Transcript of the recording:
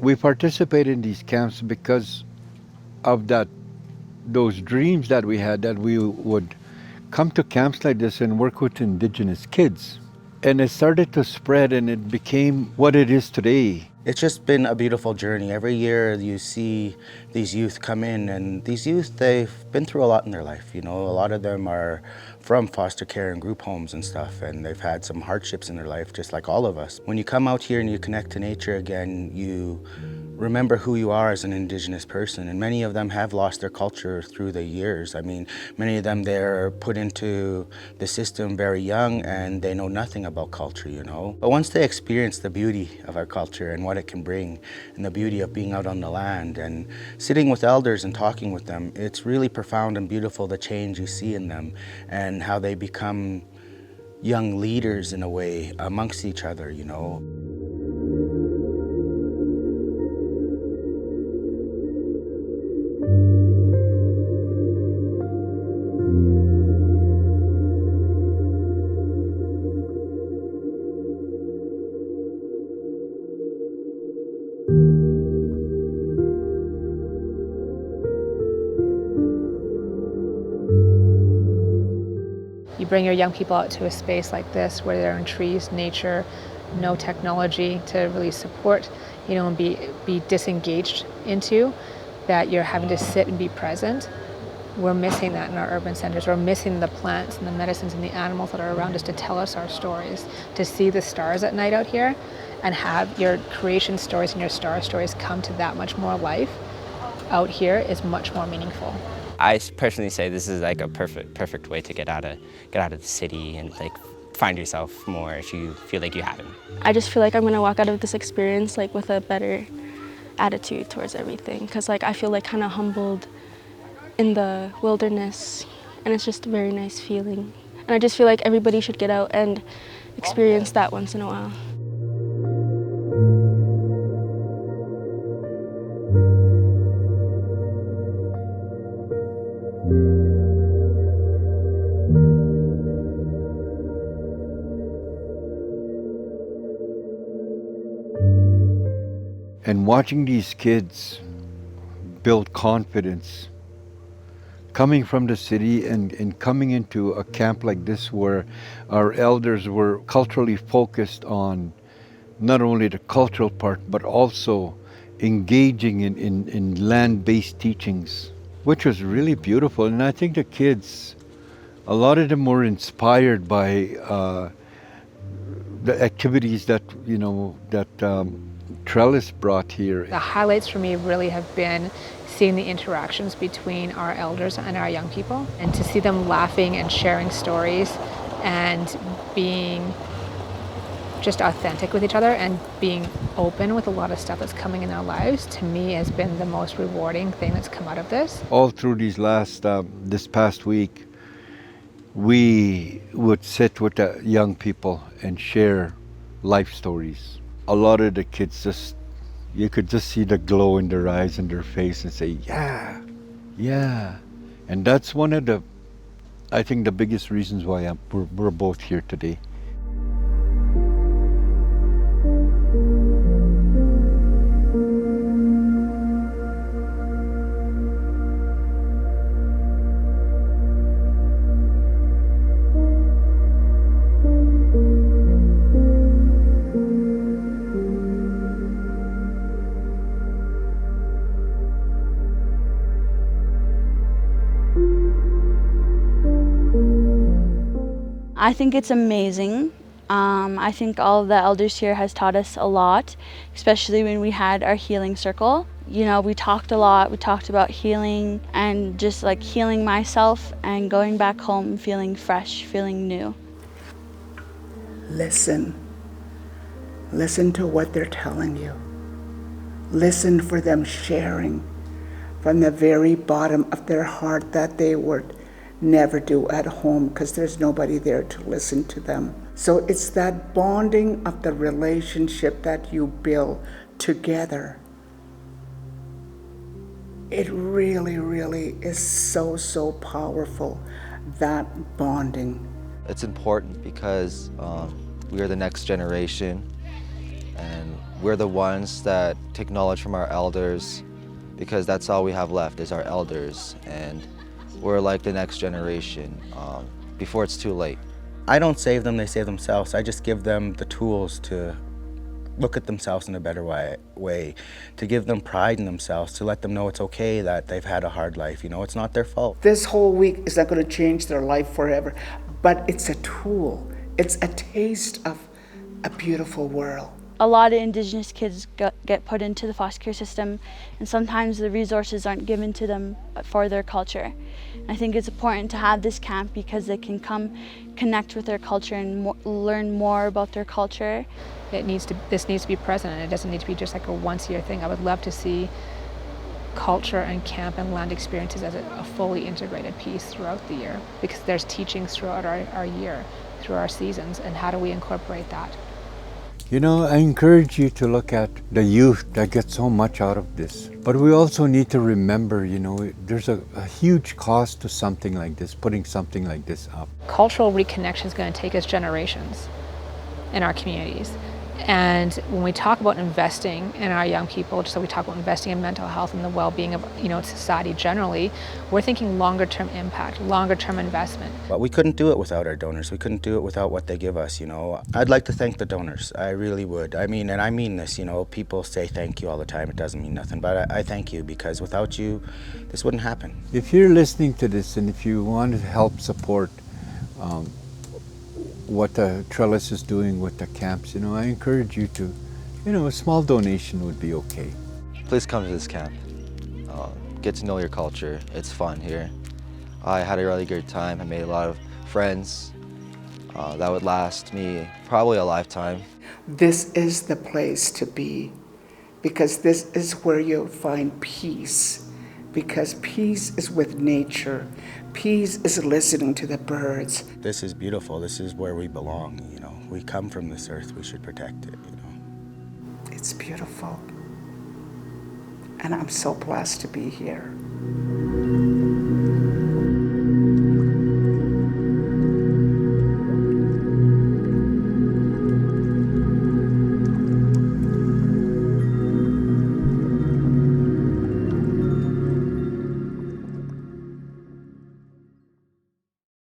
We participate in these camps because of those dreams that we had, that we would come to camps like this and work with Indigenous kids. And it started to spread and it became what it is today. It's just been a beautiful journey. Every year you see these youth come in, and these youth, they've been through a lot in their life. You know, a lot of them are from foster care and group homes and stuff, and they've had some hardships in their life, just like all of us. When you come out here and you connect to nature again, you remember who you are as an Indigenous person, and many of them have lost their culture through the years. I mean, many of them, they're put into the system very young and they know nothing about culture, you know. But once they experience the beauty of our culture and what it can bring, and the beauty of being out on the land and sitting with elders and talking with them, it's really profound and beautiful, the change you see in them and how they become young leaders in a way amongst each other, you know. You bring your young people out to a space like this where they're in trees, nature, no technology to really support, you know, and be disengaged into, that you're having to sit and be present. We're missing that in our urban centers. We're missing the plants and the medicines and the animals that are around us to tell us our stories, to see the stars at night out here and have your creation stories and your star stories come to that much more life out here is much more meaningful. I personally say this is like a perfect way to get out of the city and like find yourself more if you feel like you haven't. I just feel like I'm gonna walk out of this experience like with a better attitude towards everything, because like I feel like kind of humbled in the wilderness, and it's just a very nice feeling. And I just feel like everybody should get out and experience that once in a while. And watching these kids build confidence, coming from the city and coming into a camp like this where our elders were culturally focused on not only the cultural part, but also engaging in land-based teachings, which was really beautiful. And I think the kids, a lot of them were inspired by the activities that, you know, that Trellis brought here. The highlights for me really have been seeing the interactions between our elders and our young people, and to see them laughing and sharing stories and being just authentic with each other and being open with a lot of stuff that's coming in their lives, to me has been the most rewarding thing that's come out of this. All through this past week, we would sit with the young people and share life stories. A lot of the kids you could just see the glow in their eyes and their face and say, yeah. And that's one of I think the biggest reasons why we're both here today. I think it's amazing. I think all of the elders here has taught us a lot, especially when we had our healing circle. You know, we talked a lot. We talked about healing and just like healing myself and going back home feeling fresh, feeling new. Listen. Listen to what they're telling you. Listen for them sharing from the very bottom of their heart that they would never do at home because there's nobody there to listen to them. So it's that bonding of the relationship that you build together. It really, really is so powerful, that bonding. It's important because we are the next generation, and We're the ones that take knowledge from our elders, because that's all we have left is our elders, and we're like the next generation before it's too late. I don't save them, they save themselves. I just give them the tools to look at themselves in a better way, to give them pride in themselves, to let them know it's okay that they've had a hard life. You know, it's not their fault. This whole week is not going to change their life forever, but it's a tool. It's a taste of a beautiful world. A lot of Indigenous kids get put into the foster care system, and sometimes the resources aren't given to them for their culture. I think it's important to have this camp because they can come connect with their culture and learn more about their culture. This needs to be present, and it doesn't need to be just like a once-a-year thing. I would love to see culture and camp and land experiences as a fully integrated piece throughout the year, because there's teachings throughout our year, through our seasons, and how do we incorporate that? You know, I encourage you to look at the youth that get so much out of this. But we also need to remember, you know, there's a huge cost to something like this, putting something like this up. Cultural reconnection is going to take us generations in our communities. And when we talk about investing in our young people, just so we talk about investing in mental health and the well-being of, you know, society generally, we're thinking longer-term impact, longer-term investment. But we couldn't do it without our donors. We couldn't do it without what they give us, you know. I'd like to thank the donors. I really would. I mean, and I mean this, you know. People say thank you all the time. It doesn't mean nothing. But I thank you, because without you, this wouldn't happen. If you're listening to this and if you want to help support what the Trellis is doing with the camps, you know, I encourage you to, you know, a small donation would be okay. Please come to this camp. Get to know your culture. It's fun here. I had a really good time. I made a lot of friends that would last me probably a lifetime. This is the place to be, because this is where you'll find peace, because peace is with nature. Peace is listening to the birds. This is beautiful. This is where we belong, you know. We come from this earth. We should protect it, you know. It's beautiful. And I'm so blessed to be here.